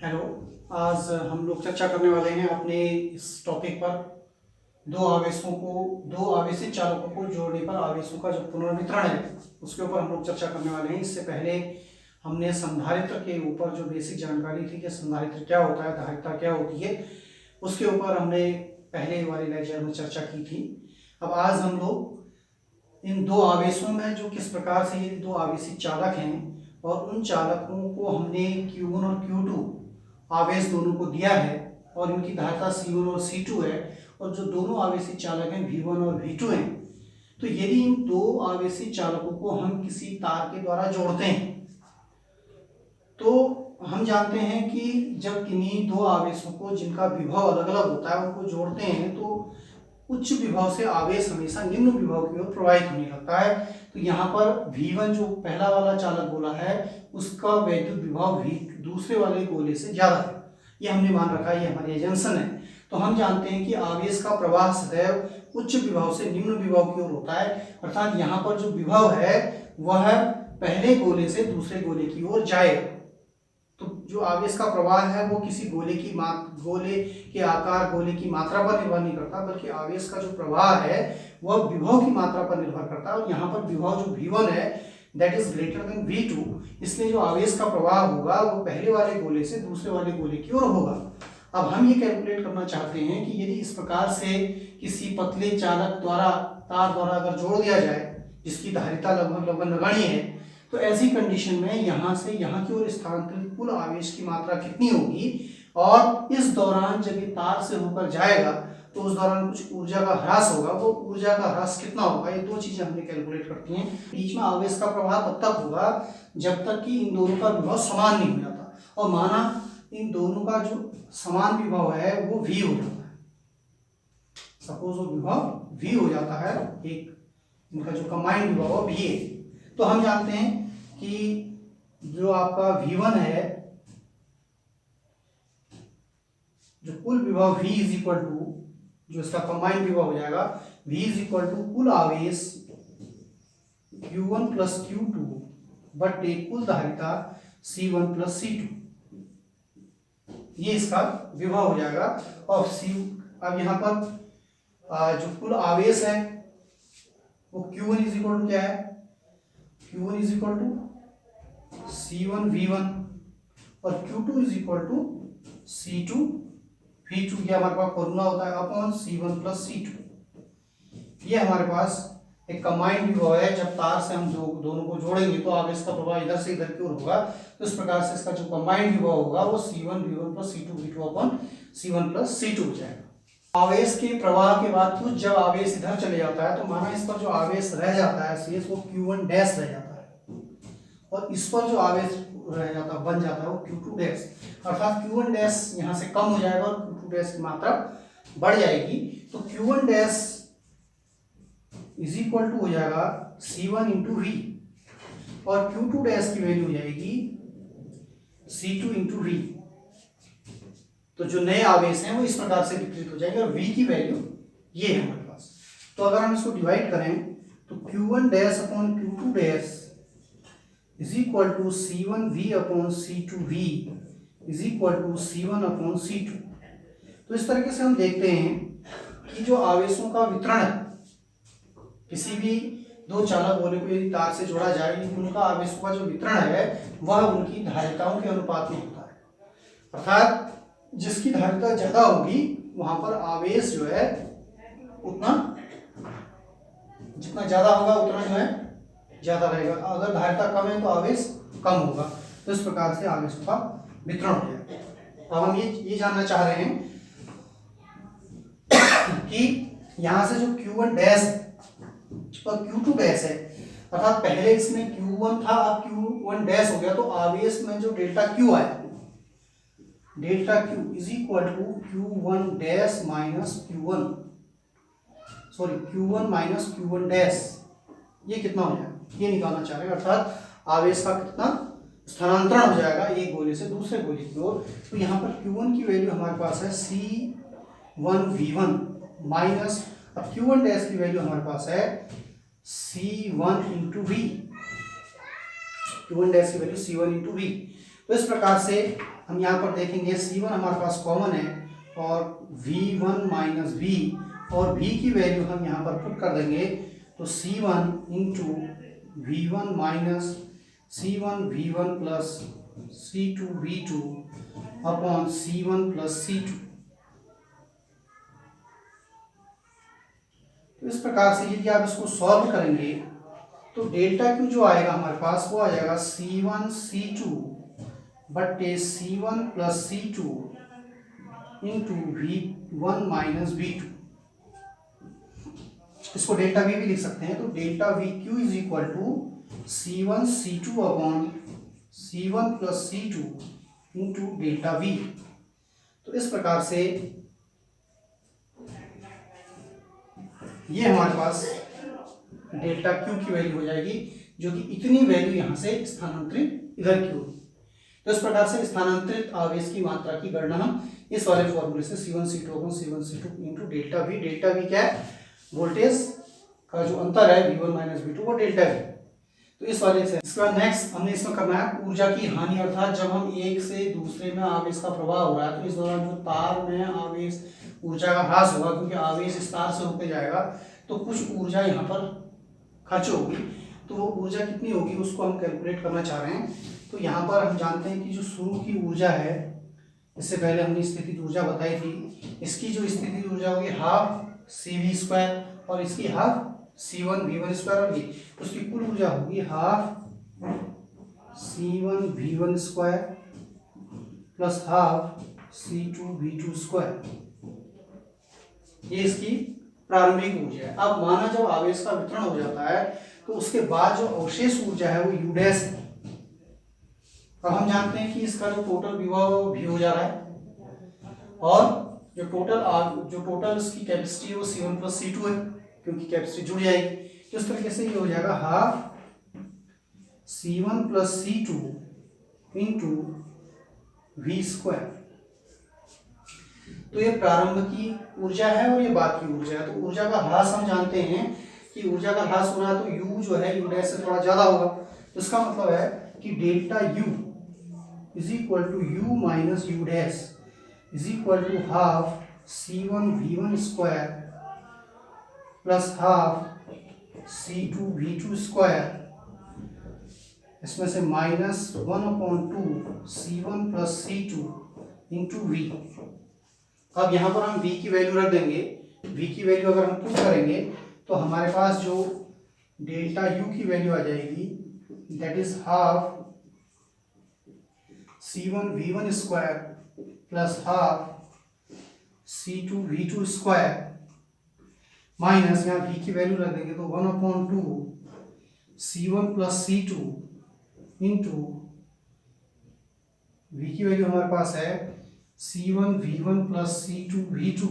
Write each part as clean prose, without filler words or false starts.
Hello. आज हम लोग चर्चा करने वाले हैं अपने इस टॉपिक पर दो आवेशित चालकों को जोड़ने पर आवेशों का जो पुनर्वितरण है उसके ऊपर हम लोग चर्चा करने वाले हैं। इससे पहले हमने संधारित्र के ऊपर जो बेसिक जानकारी थी कि संधारित्र क्या होता है, धारिता क्या होती है, उसके ऊपर हमने पहले वाले लेक्चर में चर्चा की थी। अब आज हम लोग इन दो आवेशों में जो किस प्रकार से ये दो आवेशित चालक हैं और उन चालकों को हमने Q1 और Q2 आवेश दोनों को दिया है और इनकी धारिता C1 और C2 है और जो दोनों आवेशित चालक हैं V1 और V2 हैं, तो यदि इन दो आवेशित चालकों को हम किसी तार के द्वारा जोड़ते हैं तो हम जानते हैं कि जब किन्हीं दो आवेशों को जिनका विभव अलग अलग होता है उनको जोड़ते हैं तो उच्च विभव से आवेश हमेशा निम्न विभव की ओर प्रवाहित होने लगता है। तो यहाँ पर V1 जो पहला वाला चालक गोला है उसका वैद्युत विभव दूसरे वाले गोले से ज्यादा है, ये हमने मान रखा है, ये हमारी एजेंशन है। तो हम जानते हैं कि आवेश का प्रवाह सदैव उच्च विभव से निम्न विभव की ओर होता है, अर्थात यहाँ पर जो विभव है वह पहले गोले से दूसरे गोले की ओर जाएगा। तो जो आवेश का प्रवाह है वो किसी गोले के आकार, गोले की मात्रा पर निर्भर नहीं करता, बल्कि आवेश का जो प्रवाह है वह विभव की मात्रा पर निर्भर करता है। और यहाँ पर विभव जो V1 है that is greater than V2, इसलिए जो आवेश का प्रवाह होगा वो पहले वाले गोले से दूसरे वाले गोले की ओर होगा। अब हम ये कैलकुलेट करना चाहते हैं कि यदि इस प्रकार से किसी पतले चालक द्वारा तार द्वारा अगर जोड़ दिया जाए जिसकी धारिता लगभग नगण्य है, तो ऐसी कंडीशन में यहाँ से यहाँ की ओर स्थानांतरित कुल आवेश की मात्रा कितनी होगी और इस दौरान जब ये तार से होकर जाएगा तो उस दौरान कुछ ऊर्जा का ह्रास होगा, वो ऊर्जा का ह्रास कितना होगा, ये दो चीजें हमने कैलकुलेट करती हैं। बीच में आवेश का प्रवाह तब तक होगा जब तक कि इन दोनों का विभव समान नहीं हो जाता, और माना इन दोनों का जो समान विभव है वो V हो जाता है। सपोज वो विभव V हो जाता है, एक इनका जो कंबाइंड विभव है V है, तो हम जानते हैं कि जो आपका V1 है, जो कुल विभव V इज इक्वल टू जो इसका कंबाइंड विभव हो जाएगा V इज इक्वल टू कुल आवेश Q1 प्लस Q2 बटे कुल धारिता C1 प्लस C2, ये इसका विभव हो जाएगा। और अब यहाँ पर जो कुल आवेश है वो Q1 इज इक्वल टू क्या है, Q1 is equal to C1 V1 और Q2 is equal to C2 V2, ये हमारे पास फॉर्मूला होता है अपॉन C1 प्लस C2। ये हमारे पास एक कंबाइंड विभव है, जब तार से हम दोनों को जोड़ेंगे तो आवेश का प्रवाह इधर से इधर की ओर होगा, तो इस प्रकार से इसका जो कंबाइंड विभव होगा वो C1 V1 plus C2 V2 upon C1 plus C2 हो जाएगा। आवेश के प्रवाह के बाद कुछ जब आवेश इधर चले जाता है तो माना इस पर जो आवेश रह जाता है शेष वो Q1 डैश रह जाता है और इस पर जो आवेश रह जाता बन जाता है वो Q2 डैश, अर्थात Q1 डैश यहाँ से कम हो जाएगा और Q2 डैश की मात्रा बढ़ जाएगी। तो Q1 dash is equal to हो जाएगा C1 इंटू V और Q2 डैश की वैल्यू हो जाएगी C2 इंटू V। तो जो नए आवेश हैं वो इस प्रकार से वितरित हो जाएंगे और V की वैल्यू ये है हमारे पास। तो अगर हम इसको डिवाइड करें तो Q1 dash upon Q2 dash is equal to C1 V upon C2 V is equal to C1 upon C2। तो इस तरीके से हम देखते हैं कि जो आवेशों का वितरण है, किसी भी दो चालक गोले को यदि तार से जोड़ा जाए, उनका आवेशों का जो वितरण है वह उनकी धारिताओं के अनुपात में होता है, अर्थात जिसकी धारिता ज्यादा होगी वहां पर आवेश जो है उतना, जितना ज्यादा होगा उतना जो है ज्यादा रहेगा, अगर धारिता कम है तो आवेश कम होगा। तो इस प्रकार से आवेशों का वितरण हो जाएगा। अब हम ये जानना चाह रहे हैं कि यहां से जो Q1 डैश और Q2 डैश है, अर्थात पहले इसमें Q1 था अब Q1 डैश हो गया, तो आवेश में जो डेल्टा Q आया, delta Q is equal to Q1 dash minus Q1 minus Q1 dash, ये कितना हो जाएगा ये निकालना चाह रहे हैं, अर्थात आवेश का कितना स्थानांतरण हो जाएगा एक गोले से दूसरे गोले की ओर। तो यहाँ पर Q1 की वैल्यू हमारे पास है C1 V1 माइनस, अब Q1 डैश की वैल्यू हमारे पास है C1 into V, Q1 dash की वैल्यू C1 इंटू V। तो इस प्रकार से हम यहाँ पर देखेंगे C1 हमारे पास कॉमन है और V1 माइनस V, और V की वैल्यू हम यहाँ पर पुट कर देंगे, तो C1 into V1 minus C1 V1 plus C2 V2 upon C1 plus C2। तो इस प्रकार से यदि आप इसको सॉल्व करेंगे तो डेल्टा क्यू जो आएगा हमारे पास वो आ जाएगा C1 C2 बट्टे C1 plus C2 into V1 minus V2। इसको डेल्टा V भी लिख सकते हैं, तो delta V Q is equal to C1 C2 upon C1 plus C2 into delta V। तो इस प्रकार से ये हमारे पास डेल्टा क्यू की वैल्यू हो जाएगी, जो कि इतनी वैल्यू यहां से स्थानांतरित इधर की होगी। तो इस प्रकार से स्थानांतरित आवेश की मात्रा की गणना हम इस वाले फॉर्मूले से C1 C2 upon C1 C2 into delta V। Delta V क्या है? वोल्टेज का जो अंतर है V1 माइनस V2 वो डेल्टा V। तो इस वाले से इसके बाद नेक्स्ट हमने इसमें करना है ऊर्जा की हानि, अर्थात जब हम एक से दूसरे में आवेश का प्रवाह हो रहा है तो इस दौरान जो तार में आवेश ऊर्जा का ह्रास होगा, क्योंकि आवेश इस तार से होकर जाएगा तो कुछ ऊर्जा यहाँ पर खर्च होगी। तो वो ऊर्जा कितनी होगी उसको हम कैलकुलेट करना चाह रहे हैं। तो यहाँ पर हम जानते हैं कि जो शुरू की ऊर्जा है, इससे पहले हमने स्थितिज ऊर्जा बताई थी, इसकी जो स्थितिज ऊर्जा होगी हाफ CV स्क्वायर और इसकी हाफ C1 V1 स्क्वायर होगी, उसकी कुल ऊर्जा होगी half C1 V1 square plus half C2 V2 square. ये इसकी प्रारंभिक ऊर्जा है। अब माना जब आवेश का वितरण हो जाता है तो उसके बाद जो अवशेष ऊर्जा है वो U डैश है। अब हम जानते हैं कि इसका जो टोटल विभव भी हो जा रहा है और जो टोटल इसकी कैपेसिटी है वो C1 प्लस C2 है, क्योंकि कैपेसिटी जुड़ जाएगी। तो इस तरीके से ये हो जाएगा half C1 plus C2 into V square. तो ये प्रारंभ की ऊर्जा है और ये बाद की ऊर्जा है। तो ऊर्जा का ह्रास हम जानते हैं कि ऊर्जा का ह्रास हो रहा है तो U जो है U डैश से थोड़ा ज्यादा होगा। तो इसका मतलब है कि delta U is equal to U minus U dash is equal to half C1 V1 square plus half C2 V2 square, इसमें से minus 1/2 C1 plus C2 into V। अब यहाँ पर हम V की वैल्यू रख देंगे। V की वैल्यू अगर हम पुट करेंगे तो हमारे पास जो डेल्टा U की वैल्यू आ जाएगी that is half C1 V1 square plus half C2 V2 square minus यहाँ V की वैल्यू रख देंगे तो 1/2 C1 plus C2 into V की वैल्यू हमारे पास है C1 V1 plus C2 V2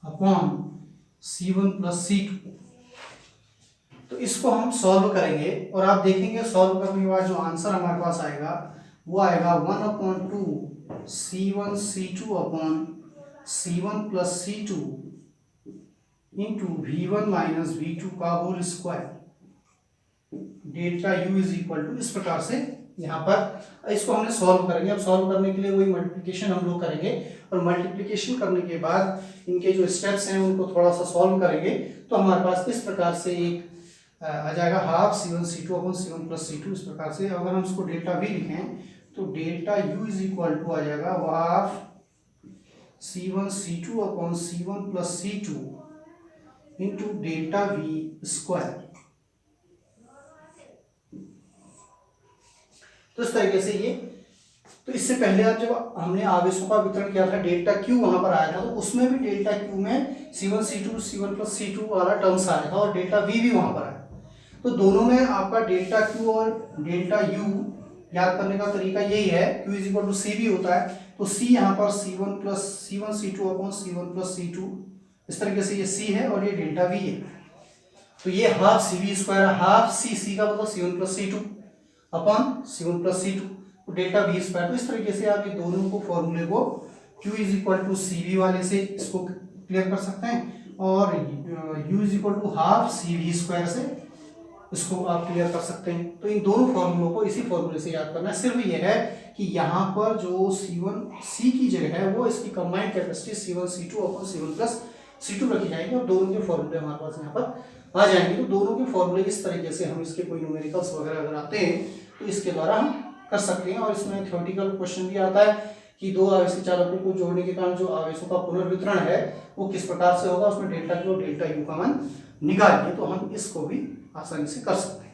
upon C1 plus C2। तो इसको हम सॉल्व करेंगे और आप देखेंगे सॉल्व करने के बाद जो आंसर हमारे पास आएगा वो आएगा 1/2 C1 C2 upon C1 plus C2 into V1 minus V2 का whole square. Delta U is equal to, इस प्रकार से यहाँ पर इसको हमने सॉल्व करेंगे। अब सॉल्व करने के लिए वही मल्टीप्लिकेशन हम लोग करेंगे और मल्टीप्लिकेशन करने के बाद इनके जो स्टेप्स हैं उनको थोड़ा सा सॉल्व करेंगे तो हमारे पास इस प्रकार से एक आ जाएगा half C1 C2 upon C1 plus C2। इस प्रकार से अगर हम इसको डेल्टा V लिखें तो delta U is equal to आ जाएगा half C1 C2 upon C1 plus C2 into delta V square. तो इस तरीके से ये, तो इससे पहले आप जब हमने आवेशों का वितरण किया था डेल्टा क्यू वहां पर आया था तो उसमें भी डेल्टा क्यू में C1 C2 C1 plus C2 वाला टर्म्स आया था और डेल्टा V भी वहां पर आया। तो दोनों में आपका डेल्टा क्यू और डेल्टा U याद करने का तरीका यही है, Q is equal to CV होता है तो C यहाँ पर C1 C2 upon C1 plus C2, इस तरीके से ये C है और ये डेल्टा V है। तो ये half CV square, half C का मतलब C1 plus C2 upon C1 plus C2 तो डेल्टा V स्क्वायर। तो इस तरीके से आप ये दोनों को फॉर्मूले को Q is equal to CV वाले से इसको क्लियर कर सकते हैं और U is equal to half CV square से इसको आप क्लियर कर सकते हैं। तो इन दोनों फॉर्मूलों को इसी फॉर्मूले से याद करना है। सिर्फ ये है कि यहाँ पर जो C की जगह है वो इसकी combined capacity C1 upon C1 + C2 रखी जाएगी और दोनों के फॉर्मूले हमारे पास यहाँ पर आ जाएंगे। तो दोनों के फॉर्मूले इस तरीके से हम इसके कोई न्यूमेरिकल्स वगैरह अगर आते हैं तो इसके द्वारा हम कर सकते हैं। और इसमें थ्योरेटिकल क्वेश्चन भी आता है कि दो आवेशी चालकों को जोड़ने के कारण जो आवेशों का पुनर्वितरण है वो किस प्रकार से होगा, उसमें डेल्टा Q और डेल्टा U का मान निकालिए। तो हम इसको भी आसानी से कर सकते हैं।